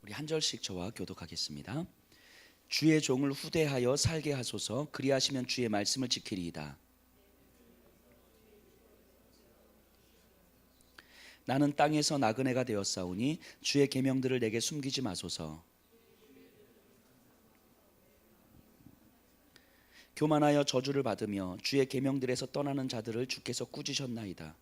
우리 한 절씩 저와 교독하겠습니다. 주의 종을 후대하여 살게 하소서. 그리하시면 주의 말씀을 지키리이다. 나는 땅에서 나그네가 되었사오니 주의 계명들을 내게 숨기지 마소서. 교만하여 저주를 받으며 주의 계명들에서 떠나는 자들을 주께서 꾸짖으셨나이다.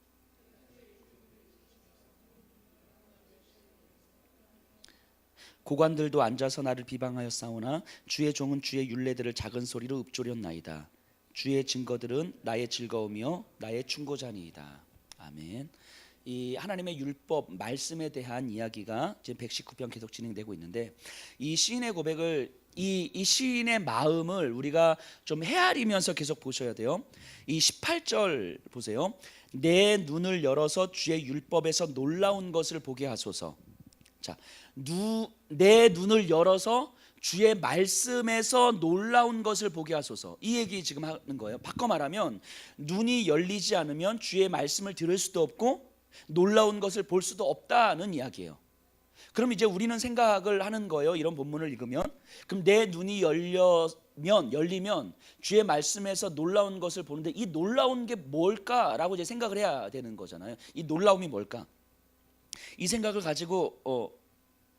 고관들도 앉아서 나를 비방하였사오나 주의 종은 주의 율례들을 작은 소리로 읊조렸나이다. 주의 증거들은 나의 즐거움이요 나의 충고자니이다. 아멘. 이 하나님의 율법 말씀에 대한 이야기가 지금 119편 계속 진행되고 있는데, 이 시인의 고백을 이 시인의 마음을 우리가 좀 헤아리면서 계속 보셔야 돼요. 이 18절 보세요. 내 눈을 열어서 주의 율법에서 놀라운 것을 보게 하소서. 자, 내 눈을 열어서 주의 말씀에서 놀라운 것을 보게 하소서. 이 얘기 지금 하는 거예요. 바꿔 말하면 눈이 열리지 않으면 주의 말씀을 들을 수도 없고 놀라운 것을 볼 수도 없다는 이야기예요. 그럼 이제 우리는 생각을 하는 거예요. 이런 본문을 읽으면, 그럼 내 눈이 열리면 주의 말씀에서 놀라운 것을 보는데 이 놀라운 게 뭘까라고 이제 생각을 해야 되는 거잖아요. 이 놀라움이 뭘까? 이 생각을 가지고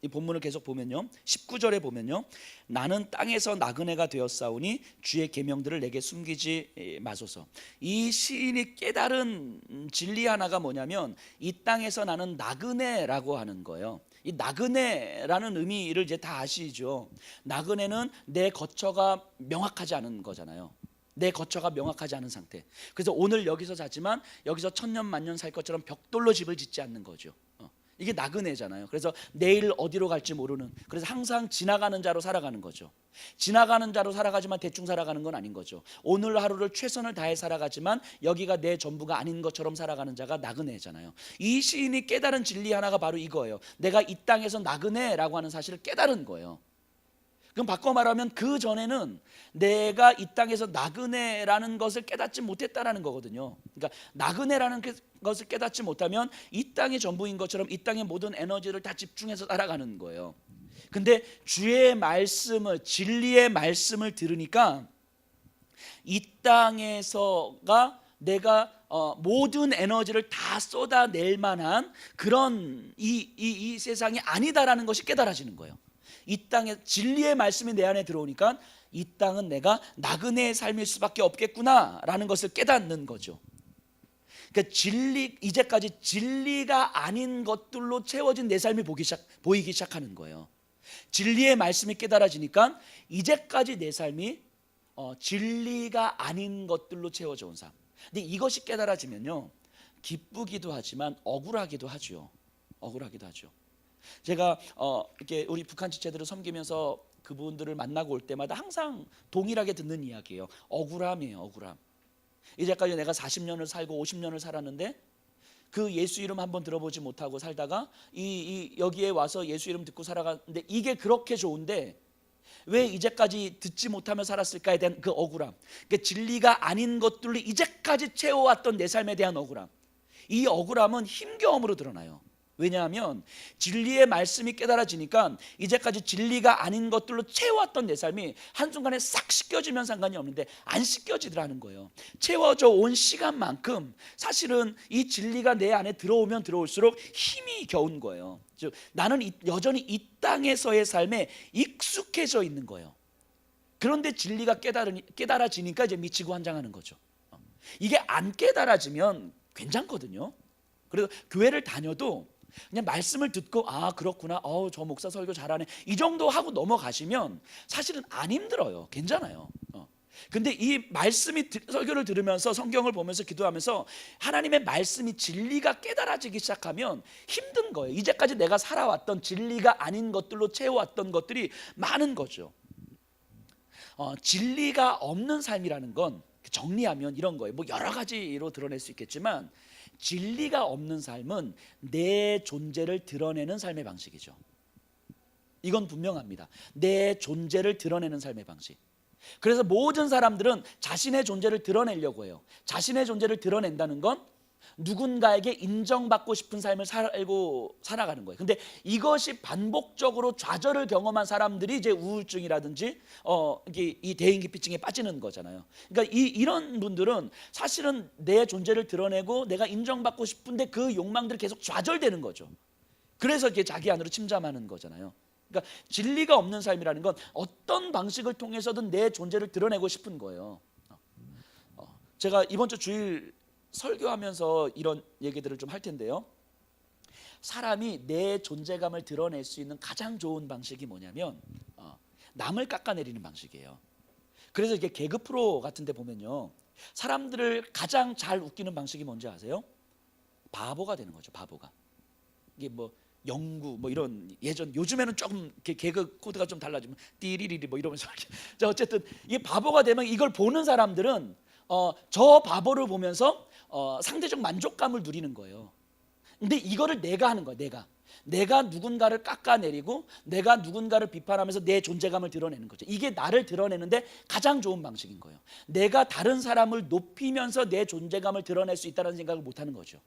이 본문을 계속 보면요, 19절에 보면요, 나는 땅에서 나그네가 되었사오니 주의 계명들을 내게 숨기지 마소서. 이 시인이 깨달은 진리 하나가 뭐냐면 이 땅에서 나는 나그네라고 하는 거예요. 이 나그네라는 의미를 이제 다 아시죠. 나그네는 내 거처가 명확하지 않은 거잖아요. 내 거처가 명확하지 않은 상태. 그래서 오늘 여기서 자지만 여기서 천년 만년 살 것처럼 벽돌로 집을 짓지 않는 거죠. 이게 나그네잖아요. 그래서 내일 어디로 갈지 모르는, 그래서 항상 지나가는 자로 살아가는 거죠. 지나가는 자로 살아가지만 대충 살아가는 건 아닌 거죠. 오늘 하루를 최선을 다해 살아가지만 여기가 내 전부가 아닌 것처럼 살아가는 자가 나그네잖아요. 이 시인이 깨달은 진리 하나가 바로 이거예요. 내가 이 땅에서 나그네라고 하는 사실을 깨달은 거예요. 그럼 바꿔 말하면 그 전에는 내가 이 땅에서 나그네라는 것을 깨닫지 못했다라는 거거든요. 그러니까 나그네라는 것을 깨닫지 못하면 이 땅이 전부인 것처럼 이 땅의 모든 에너지를 다 집중해서 살아가는 거예요. 근데 주의 말씀을, 진리의 말씀을 들으니까 이 땅에서가 내가 모든 에너지를 다 쏟아낼 만한 그런 이 세상이 아니다라는 것이 깨달아지는 거예요. 이 땅에 진리의 말씀이 내 안에 들어오니까 이 땅은 내가 나그네의 삶일 수밖에 없겠구나라는 것을 깨닫는 거죠. 그러니까 이제까지 진리가 아닌 것들로 채워진 내 삶이 보이기 시작하는 거예요. 진리의 말씀이 깨달아지니까 이제까지 내 삶이 진리가 아닌 것들로 채워져 온 삶. 근데 이것이 깨달아지면요, 기쁘기도 하지만 억울하기도 하죠. 제가 이렇게 우리 북한 지체들을 섬기면서 그분들을 만나고 올 때마다 항상 동일하게 듣는 이야기예요. 억울함이에요. 억울함. 이제까지 내가 40년을 살고 50년을 살았는데 그 예수 이름 한번 들어보지 못하고 살다가 여기에 와서 예수 이름 듣고 살아갔는데 이게 그렇게 좋은데 왜 이제까지 듣지 못하며 살았을까에 대한 그 억울함. 그러니까 진리가 아닌 것들로 이제까지 채워왔던 내 삶에 대한 억울함. 이 억울함은 힘겨움으로 드러나요. 왜냐하면 진리의 말씀이 깨달아지니까 이제까지 진리가 아닌 것들로 채워왔던 내 삶이 한순간에 싹 씻겨지면 상관이 없는데 안 씻겨지더라는 거예요. 채워져 온 시간만큼 사실은 이 진리가 내 안에 들어오면 들어올수록 힘이 겨운 거예요. 즉 나는 여전히 이 땅에서의 삶에 익숙해져 있는 거예요. 그런데 진리가 깨달아지니까 이제 미치고 환장하는 거죠. 이게 안 깨달아지면 괜찮거든요. 그래서 교회를 다녀도 그냥 말씀을 듣고 아 그렇구나, 저 목사 설교 잘하네, 이 정도 하고 넘어가시면 사실은 안 힘들어요. 괜찮아요. 근데 이 말씀이 설교를 들으면서 성경을 보면서 기도하면서 하나님의 말씀이 진리가 깨달아지기 시작하면 힘든 거예요. 이제까지 내가 살아왔던 진리가 아닌 것들로 채워왔던 것들이 많은 거죠. 진리가 없는 삶이라는 건 정리하면 이런 거예요. 뭐 여러 가지로 드러낼 수 있겠지만 진리가 없는 삶은 내 존재를 드러내는 삶의 방식이죠. 이건 분명합니다. 내 존재를 드러내는 삶의 방식. 그래서 모든 사람들은 자신의 존재를 드러내려고 해요. 자신의 존재를 드러낸다는 건 누군가에게 인정받고 싶은 삶을 살아가는 거예요. 근데 이것이 반복적으로 좌절을 경험한 사람들이 이제 우울증이라든지 이게 이 대인기피증에 빠지는 거잖아요. 그러니까 이런 분들은 사실은 내 존재를 드러내고 내가 인정받고 싶은데 그 욕망들이 계속 좌절되는 거죠. 그래서 이게 자기 안으로 침잠하는 거잖아요. 그러니까 진리가 없는 삶이라는 건 어떤 방식을 통해서든 내 존재를 드러내고 싶은 거예요. 제가 이번 주 주일 설교하면서 이런 얘기들을 좀 할 텐데요. 사람이 내 존재감을 드러낼 수 있는 가장 좋은 방식이 뭐냐면 남을 깎아내리는 방식이에요. 그래서 이게 개그 프로 같은 데 보면요, 사람들을 가장 잘 웃기는 방식이 뭔지 아세요? 바보가 되는 거죠. 바보가. 이게 뭐 영구 뭐 이런 요즘에는 조금 개그 코드가 좀 달라지면 띠리리리 뭐 이러면서 자, 어쨌든 이게 바보가 되면 이걸 보는 사람들은 저 바보를 보면서 상대적 만족감을 누리는 거예요. 근데 이거를 내가 하는 거예요. 내가 누군가를 깎아내리고 내가 누군가를 비판하면서 내 존재감을 드러내는 거죠. 이게 나를 드러내는데 가장 좋은 방식인 거예요. 내가 다른 사람을 높이면서 내 존재감을 드러낼 수 있다는 생각을 못하는 거죠.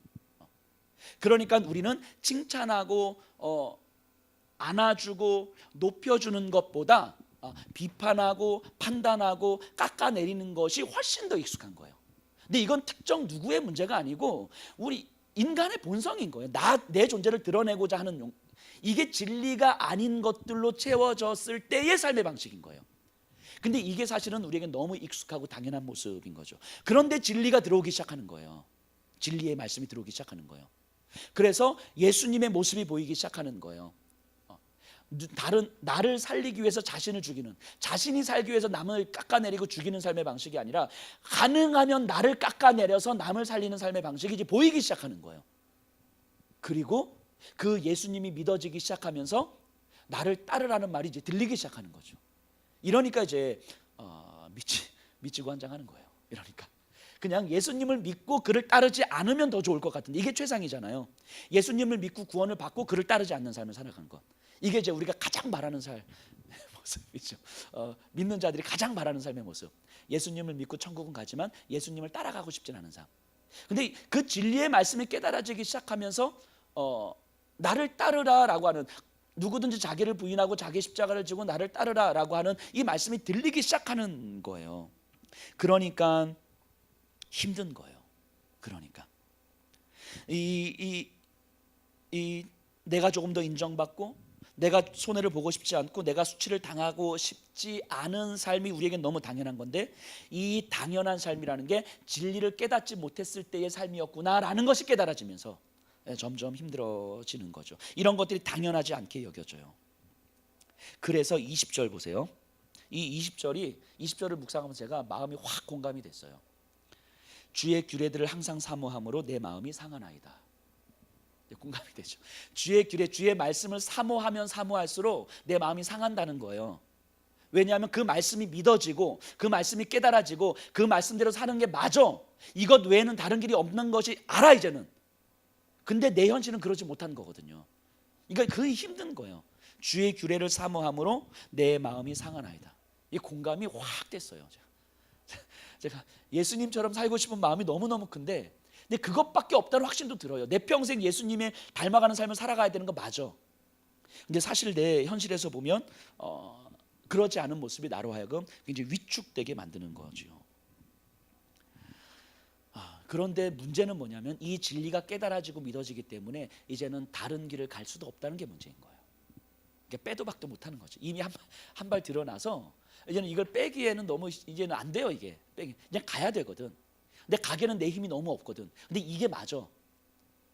그러니까 우리는 칭찬하고 안아주고 높여주는 것보다 비판하고 판단하고 깎아내리는 것이 훨씬 더 익숙한 거예요. 근데 이건 특정 누구의 문제가 아니고 우리 인간의 본성인 거예요. 내 존재를 드러내고자 하는 이게 진리가 아닌 것들로 채워졌을 때의 삶의 방식인 거예요. 근데 이게 사실은 우리에게 너무 익숙하고 당연한 모습인 거죠. 그런데 진리가 들어오기 시작하는 거예요. 진리의 말씀이 들어오기 시작하는 거예요. 그래서 예수님의 모습이 보이기 시작하는 거예요. 나를 살리기 위해서 자신을 죽이는, 자신이 살기 위해서 남을 깎아내리고 죽이는 삶의 방식이 아니라 가능하면 나를 깎아내려서 남을 살리는 삶의 방식이 이제 보이기 시작하는 거예요. 그리고 그 예수님이 믿어지기 시작하면서 나를 따르라는 말이 이제 들리기 시작하는 거죠. 이러니까 이제 미치고 환장하는 거예요. 이러니까 그냥 예수님을 믿고 그를 따르지 않으면 더 좋을 것 같은데 이게 최상이잖아요. 예수님을 믿고 구원을 받고 그를 따르지 않는 삶을 살아가는 것, 이게 이제 우리가 가장 바라는 삶의 모습이죠. 믿는 자들이 가장 바라는 삶의 모습. 예수님을 믿고 천국은 가지만 예수님을 따라가고 싶진 않은 삶. 근데 그 진리의 말씀이 깨달아지기 시작하면서 나를 따르라라고 하는, 누구든지 자기를 부인하고 자기 십자가를 지고 나를 따르라라고 하는 이 말씀이 들리기 시작하는 거예요. 그러니까 힘든 거예요. 그러니까 내가 조금 더 인정받고 내가 손해를 보고 싶지 않고 내가 수치를 당하고 싶지 않은 삶이 우리에겐 너무 당연한 건데, 이 당연한 삶이라는 게 진리를 깨닫지 못했을 때의 삶이었구나라는 것이 깨달아지면서 점점 힘들어지는 거죠. 이런 것들이 당연하지 않게 여겨져요. 그래서 20절 보세요. 이 20절을 묵상하면서 제가 마음이 확 공감이 됐어요. 주의 규례들을 항상 사모함으로 내 마음이 상하나이다. 공감이 되죠. 주의 규례, 주의 말씀을 사모하면 사모할수록 내 마음이 상한다는 거예요. 왜냐하면 그 말씀이 믿어지고 그 말씀이 깨달아지고 그 말씀대로 사는 게 맞아, 이것 외에는 다른 길이 없는 것이 알아 이제는. 근데 내 현실은 그러지 못한 거거든요. 그러니까 그게 힘든 거예요. 주의 규례를 사모함으로 내 마음이 상하나이다. 이 공감이 확 됐어요. 제가 예수님처럼 살고 싶은 마음이 너무너무 큰데, 근데 그것밖에 없다는 확신도 들어요. 내 평생 예수님의 닮아가는 삶을 살아가야 되는 거 맞아. 근데 사실 내 현실에서 보면 그러지 않은 모습이 나로 하여금 굉장히 위축되게 만드는 거죠. 그런데 문제는 뭐냐면 이 진리가 깨달아지고 믿어지기 때문에 이제는 다른 길을 갈 수도 없다는 게 문제인 거예요. 그러니까 빼도 박도 못하는 거죠. 이미 한 발 드러나서 이제는 이걸 빼기에는 너무 이제는 안 돼요. 이게 빼기 그냥 가야 되거든. 근데 가게는 내 힘이 너무 없거든. 근데 이게 맞아.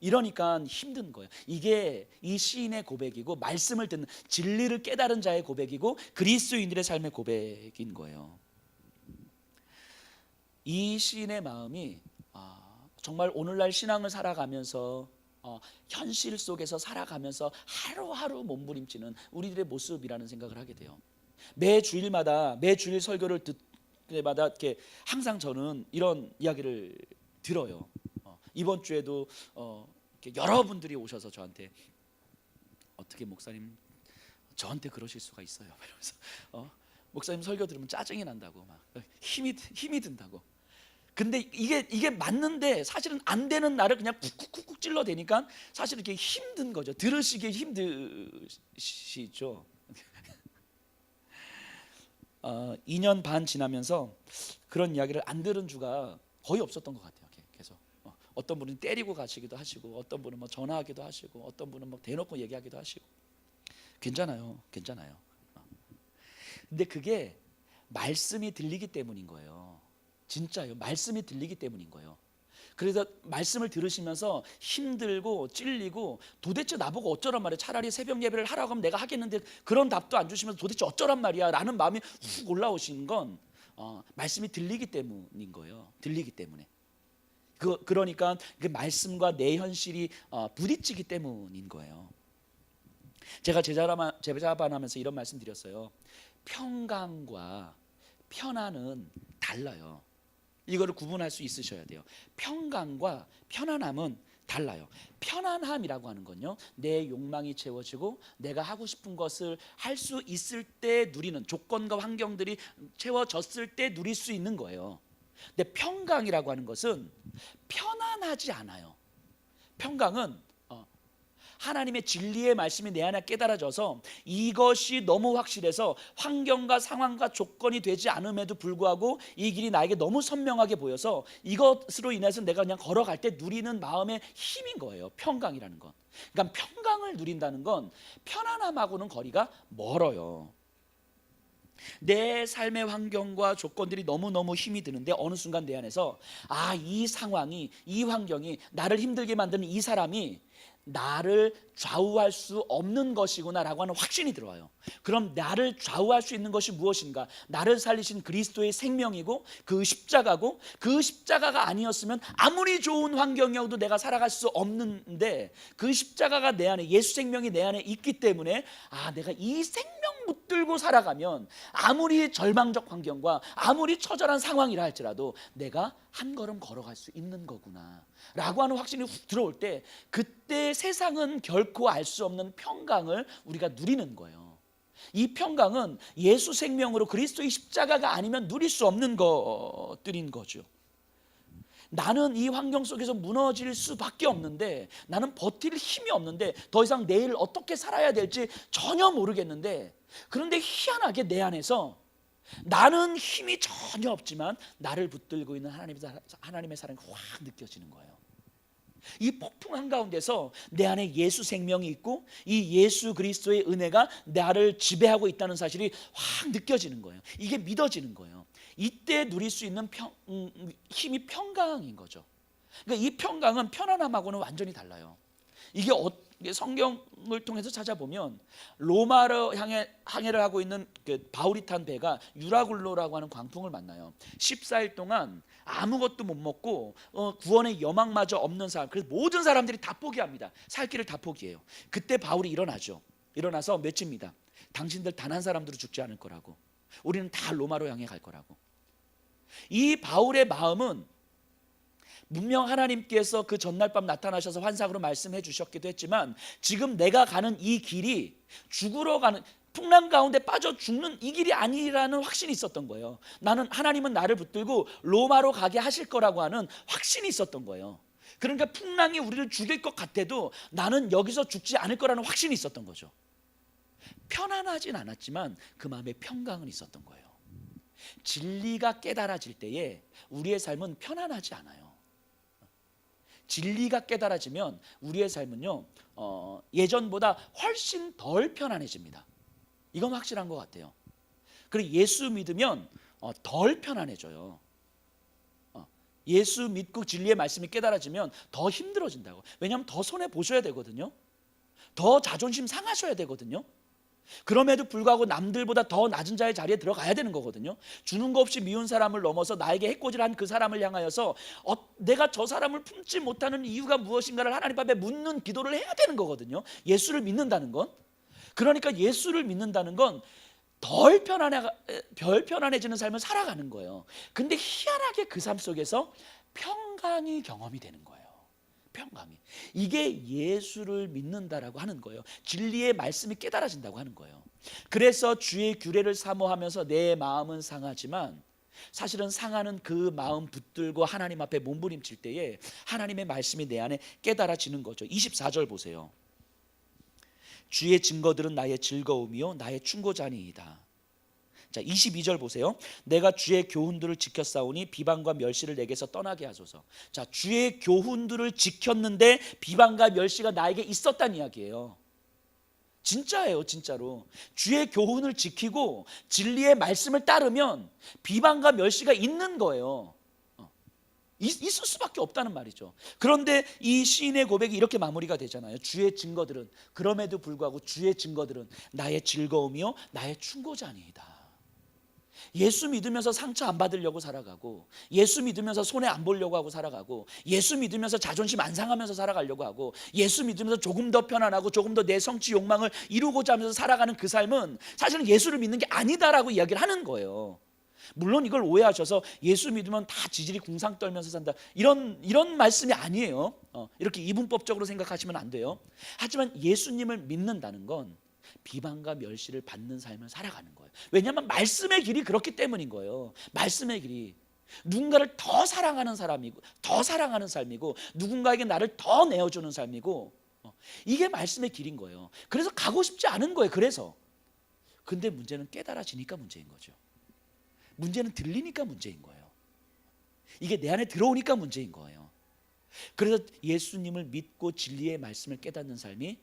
이러니까 힘든 거예요. 이게 이 시인의 고백이고 말씀을 듣는, 진리를 깨달은 자의 고백이고 그리스도인들의 삶의 고백인 거예요. 이 시인의 마음이 정말 오늘날 신앙을 살아가면서 현실 속에서 살아가면서 하루하루 몸부림치는 우리들의 모습이라는 생각을 하게 돼요. 매 주일 설교를 듣 때마다 이렇게 항상 저는 이런 이야기를 들어요. 이번 주에도 이렇게 여러분들이 오셔서 저한테 어떻게 목사님 저한테 그러실 수가 있어요? 이러면서 목사님 설교 들으면 짜증이 난다고, 막 힘이 든다고. 근데 이게 맞는데 사실은 안 되는 나를 그냥 쿡쿡쿡 찔러대니까 사실 이렇게 힘든 거죠. 들으시기 힘드시죠. 2년 반 지나면서 그런 이야기를 안 들은 주가 거의 없었던 것 같아요. 계속 어떤 분은 때리고 가시기도 하시고, 어떤 분은 뭐 전화하기도 하시고, 어떤 분은 뭐 대놓고 얘기하기도 하시고. 괜찮아요. 근데 그게 말씀이 들리기 때문인 거예요. 진짜요. 말씀이 들리기 때문인 거예요. 그래서 말씀을 들으시면서 힘들고 찔리고 도대체 나보고 어쩌란 말이야. 차라리 새벽 예배를 하라고 하면 내가 하겠는데 그런 답도 안 주시면서 도대체 어쩌란 말이야 라는 마음이 훅 올라오시는 건 말씀이 들리기 때문인 거예요. 들리기 때문에. 그러니까 그 말씀과 내 현실이 부딪히기 때문인 거예요. 제가 제자반하면서 이런 말씀 드렸어요. 평강과 편안은 달라요. 이거를 구분할 수 있으셔야 돼요. 평강과 편안함은 달라요. 편안함이라고 하는 건요, 내 욕망이 채워지고 내가 하고 싶은 것을 할 수 있을 때 누리는, 조건과 환경들이 채워졌을 때 누릴 수 있는 거예요. 근데 평강이라고 하는 것은 편안하지 않아요. 평강은 하나님의 진리의 말씀이 내 안에 깨달아져서 이것이 너무 확실해서 환경과 상황과 조건이 되지 않음에도 불구하고 이 길이 나에게 너무 선명하게 보여서 이것으로 인해서 내가 그냥 걸어갈 때 누리는 마음의 힘인 거예요. 평강이라는 건. 그러니까 평강을 누린다는 건 편안함하고는 거리가 멀어요. 내 삶의 환경과 조건들이 너무너무 힘이 드는데 어느 순간 내 안에서 이 상황이, 이 환경이, 나를 힘들게 만드는 이 사람이 나를 좌우할 수 없는 것이구나 라고 하는 확신이 들어와요. 그럼 나를 좌우할 수 있는 것이 무엇인가? 나를 살리신 그리스도의 생명이고 그 십자가고, 그 십자가가 아니었으면 아무리 좋은 환경이어도 내가 살아갈 수 없는데 그 십자가가 내 안에, 예수 생명이 내 안에 있기 때문에 내가 이 생명 붙들고 살아가면 아무리 절망적 환경과 아무리 처절한 상황이라 할지라도 내가 한 걸음 걸어갈 수 있는 거구나 라고 하는 확신이 훅 들어올 때, 그때 세상은 결코 알 수 없는 평강을 우리가 누리는 거예요. 이 평강은 예수 생명으로 그리스도의 십자가가 아니면 누릴 수 없는 것들인 거죠. 나는 이 환경 속에서 무너질 수밖에 없는데, 나는 버틸 힘이 없는데, 더 이상 내일 어떻게 살아야 될지 전혀 모르겠는데, 그런데 희한하게 내 안에서 나는 힘이 전혀 없지만 나를 붙들고 있는 하나님의 사랑이 확 느껴지는 거예요. 이 폭풍 한가운데서 내 안에 예수 생명이 있고 이 예수 그리스도의 은혜가 나를 지배하고 있다는 사실이 확 느껴지는 거예요. 이게 믿어지는 거예요. 이때 누릴 수 있는 힘이 평강인 거죠. 그러니까 이 평강은 편안함하고는 완전히 달라요. 이게 성경을 통해서 찾아보면 로마로 항해를 하고 있는 그 바울이 탄 배가 유라굴로라고 하는 광풍을 만나요. 14일 동안 아무것도 못 먹고 구원의 여망마저 없는 사람, 그래서 모든 사람들이 다 포기합니다. 살 길을 다 포기해요. 그때 바울이 일어나죠. 일어나서 외칩니다. 당신들 단 한 사람들도 죽지 않을 거라고. 우리는 다 로마로 향해 갈 거라고. 이 바울의 마음은 분명 하나님께서 그 전날 밤 나타나셔서 환상으로 말씀해 주셨기도 했지만, 지금 내가 가는 이 길이 죽으러 가는, 풍랑 가운데 빠져 죽는 이 길이 아니라는 확신이 있었던 거예요. 하나님은 나를 붙들고 로마로 가게 하실 거라고 하는 확신이 있었던 거예요. 그러니까 풍랑이 우리를 죽일 것 같아도 나는 여기서 죽지 않을 거라는 확신이 있었던 거죠. 편안하진 않았지만 그 마음에 평강은 있었던 거예요. 진리가 깨달아질 때에 우리의 삶은 편안하지 않아요. 진리가 깨달아지면 우리의 삶은요, 예전보다 훨씬 덜 편안해집니다. 이건 확실한 것 같아요. 그리고 예수 믿으면 덜 편안해져요. 예수 믿고 진리의 말씀이 깨달아지면 더 힘들어진다고. 왜냐하면 더 손해 보셔야 되거든요. 더 자존심 상하셔야 되거든요. 그럼에도 불구하고 남들보다 더 낮은 자의 자리에 들어가야 되는 거거든요. 주는 거 없이 미운 사람을 넘어서 나에게 해코지를 한 그 사람을 향하여서 내가 저 사람을 품지 못하는 이유가 무엇인가를 하나님 앞에 묻는 기도를 해야 되는 거거든요. 예수를 믿는다는 건. 그러니까 예수를 믿는다는 건 덜 편안해지는 삶을 살아가는 거예요. 근데 희한하게 그 삶 속에서 평강이 경험이 되는 거예요. 평강이. 이게 예수를 믿는다라고 하는 거예요. 진리의 말씀이 깨달아진다고 하는 거예요. 그래서 주의 규례를 사모하면서 내 마음은 상하지만 사실은 상하는 그 마음 붙들고 하나님 앞에 몸부림칠 때에 하나님의 말씀이 내 안에 깨달아지는 거죠. 24절 보세요. 주의 증거들은 나의 즐거움이요 나의 충고자니이다. 자, 22절 보세요. 내가 주의 교훈들을 지켰사오니 비방과 멸시를 내게서 떠나게 하소서. 자, 주의 교훈들을 지켰는데 비방과 멸시가 나에게 있었다는 이야기예요. 진짜예요, 진짜로. 주의 교훈을 지키고 진리의 말씀을 따르면 비방과 멸시가 있는 거예요. 있을 수밖에 없다는 말이죠. 그런데 이 시인의 고백이 이렇게 마무리가 되잖아요. 주의 증거들은, 그럼에도 불구하고 주의 증거들은 나의 즐거움이요 나의 충고자니이다. 예수 믿으면서 상처 안 받으려고 살아가고, 예수 믿으면서 손해 안 보려고 하고 살아가고, 예수 믿으면서 자존심 안 상하면서 살아가려고 하고, 예수 믿으면서 조금 더 편안하고 조금 더 내 성취 욕망을 이루고자 하면서 살아가는 그 삶은 사실은 예수를 믿는 게 아니다라고 이야기를 하는 거예요. 물론 이걸 오해하셔서 예수 믿으면 다 지질이 궁상 떨면서 산다, 이런 말씀이 아니에요. 이렇게 이분법적으로 생각하시면 안 돼요. 하지만 예수님을 믿는다는 건 비방과 멸시를 받는 삶을 살아가는 거예요. 왜냐하면 말씀의 길이 그렇기 때문인 거예요. 말씀의 길이 누군가를 더 사랑하는 사람이고, 더 사랑하는 삶이고, 누군가에게 나를 더 내어주는 삶이고, 이게 말씀의 길인 거예요. 그래서 가고 싶지 않은 거예요. 그래서 근데 문제는 깨달아지니까 문제인 거죠. 문제는 들리니까 문제인 거예요. 이게 내 안에 들어오니까 문제인 거예요. 그래서 예수님을 믿고 진리의 말씀을 깨닫는 삶이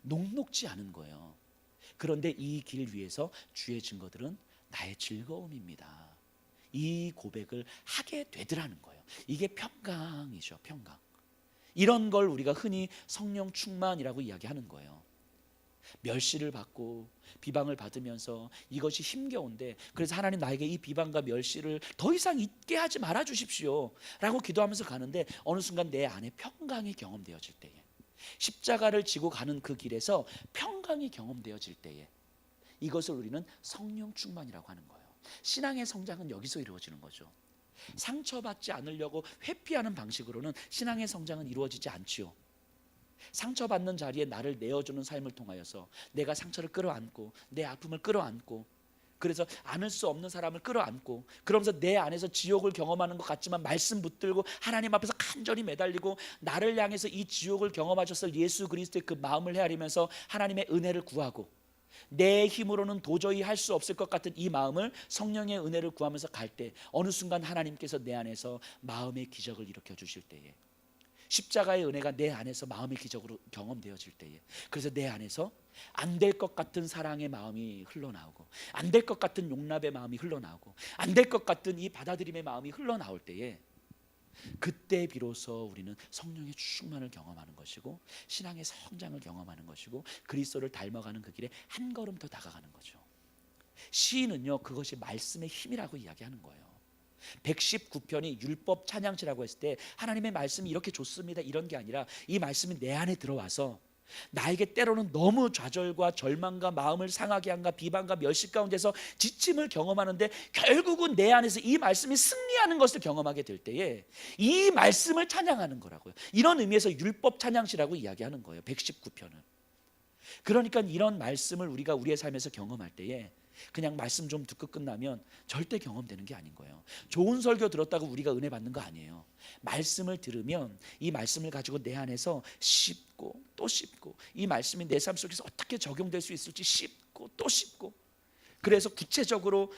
녹록지 않은 거예요. 그런데 이 길 위에서 주의 증거들은 나의 즐거움입니다. 이 고백을 하게 되더라는 거예요. 이게 평강이죠. 평강. 이런 걸 우리가 흔히 성령 충만이라고 이야기하는 거예요. 멸시를 받고 비방을 받으면서 이것이 힘겨운데, 그래서 하나님 나에게 이 비방과 멸시를 더 이상 있게 하지 말아 주십시오 라고 기도하면서 가는데, 어느 순간 내 안에 평강이 경험되어질 때에, 십자가를 지고 가는 그 길에서 평강이 경험되어질 때에, 이것을 우리는 성령 충만이라고 하는 거예요. 신앙의 성장은 여기서 이루어지는 거죠. 상처받지 않으려고 회피하는 방식으로는 신앙의 성장은 이루어지지 않지요. 상처받는 자리에 나를 내어주는 삶을 통하여서 내가 상처를 끌어안고 내 아픔을 끌어안고, 그래서 안을 수 없는 사람을 끌어안고, 그러면서 내 안에서 지옥을 경험하는 것 같지만 말씀 붙들고 하나님 앞에서 간절히 매달리고, 나를 향해서 이 지옥을 경험하셨을 예수 그리스도의 그 마음을 헤아리면서 하나님의 은혜를 구하고, 내 힘으로는 도저히 할 수 없을 것 같은 이 마음을 성령의 은혜를 구하면서 갈 때, 어느 순간 하나님께서 내 안에서 마음의 기적을 일으켜 주실 때에, 십자가의 은혜가 내 안에서 마음의 기적으로 경험되어질 때에, 그래서 내 안에서 안 될 것 같은 사랑의 마음이 흘러나오고, 안 될 것 같은 용납의 마음이 흘러나오고, 안 될 것 같은 이 받아들임의 마음이 흘러나올 때에, 그때 비로소 우리는 성령의 충만을 경험하는 것이고 신앙의 성장을 경험하는 것이고, 그리스도를 닮아가는 그 길에 한 걸음 더 다가가는 거죠. 시인은요, 그것이 말씀의 힘이라고 이야기하는 거예요. 119편이 율법 찬양시라고 했을 때 하나님의 말씀이 이렇게 좋습니다 이런 게 아니라, 이 말씀이 내 안에 들어와서 나에게 때로는 너무 좌절과 절망과 마음을 상하게 한가 비방과 멸시 가운데서 지침을 경험하는데, 결국은 내 안에서 이 말씀이 승리하는 것을 경험하게 될 때에 이 말씀을 찬양하는 거라고요. 이런 의미에서 율법 찬양시라고 이야기하는 거예요, 119편은. 그러니까 이런 말씀을 우리가 우리의 삶에서 경험할 때에 그냥 말씀 좀 듣고 끝나면 절대 경험되는 게 아닌 거예요. 좋은 설교 들었다고 우리가 은혜 받는 거 아니에요. 말씀을 들으면 이 말씀을 가지고 내 안에서 씹고 또 씹고, 이 말씀이 내 삶 속에서 어떻게 적용될 수 있을지 씹고 또 씹고, 그래서 구체적으로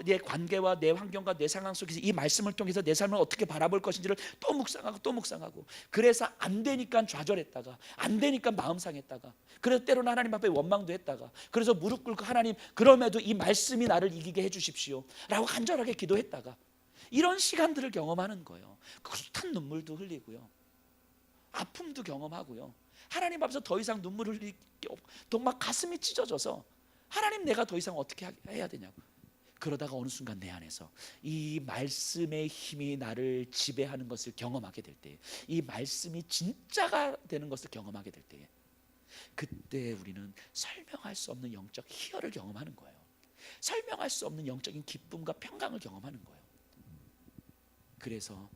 내 관계와 내 환경과 내 상황 속에서 이 말씀을 통해서 내 삶을 어떻게 바라볼 것인지를 또 묵상하고 또 묵상하고, 그래서 안 되니까 좌절했다가, 안 되니까 마음 상했다가, 그래서 때로는 하나님 앞에 원망도 했다가, 그래서 무릎 꿇고 하나님 그럼에도 이 말씀이 나를 이기게 해주십시오 라고 간절하게 기도했다가, 이런 시간들을 경험하는 거예요. 숱한 눈물도 흘리고요, 아픔도 경험하고요, 하나님 앞에서 더 이상 눈물을 흘릴 게 없고 막 가슴이 찢어져서 하나님 내가 더 이상 어떻게 해야 되냐고. 그러다가 어느 순간 내 안에서 이 말씀의 힘이 나를 지배하는 것을 경험하게 될 때, 이 말씀이 진짜가 되는 것을 경험하게 될 때, 그때 우리는 설명할 수 없는 영적 희열을 경험하는 거예요. 설명할 수 없는 영적인 기쁨과 평강을 경험하는 거예요. 그래서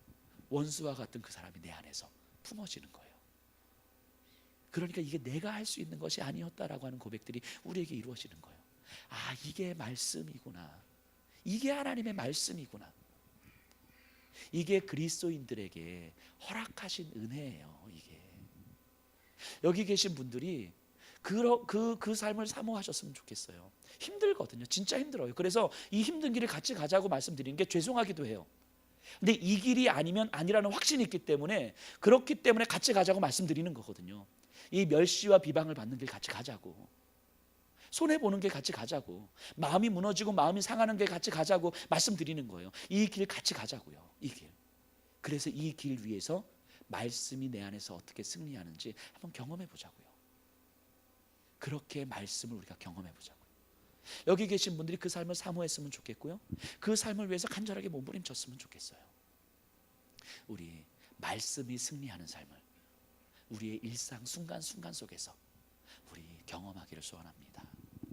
원수와 같은 그 사람이 내 안에서 품어지는 거예요. 그러니까 이게 내가 할 수 있는 것이 아니었다라고 하는 고백들이 우리에게 이루어지는 거예요. 아, 이게 말씀이구나, 이게 하나님의 말씀이구나. 이게 그리스도인들에게 허락하신 은혜예요. 이게 여기 계신 분들이 그 삶을 사모하셨으면 좋겠어요. 힘들거든요. 진짜 힘들어요. 그래서 이 힘든 길을 같이 가자고 말씀드리는 게 죄송하기도 해요. 근데 이 길이 아니면 아니라는 확신이 있기 때문에, 그렇기 때문에 같이 가자고 말씀드리는 거거든요. 이 멸시와 비방을 받는 길 같이 가자고, 손해보는 길 같이 가자고, 마음이 무너지고 마음이 상하는 길 같이 가자고 말씀드리는 거예요. 이 길 같이 가자고요. 이 길. 그래서 이 길 위에서 말씀이 내 안에서 어떻게 승리하는지 한번 경험해 보자고요. 그렇게 말씀을 우리가 경험해 보자고요. 여기 계신 분들이 그 삶을 사모했으면 좋겠고요. 그 삶을 위해서 간절하게 몸부림쳤으면 좋겠어요. 우리 말씀이 승리하는 삶을 우리의 일상 순간순간 속에서 우리 경험하기를 소원합니다.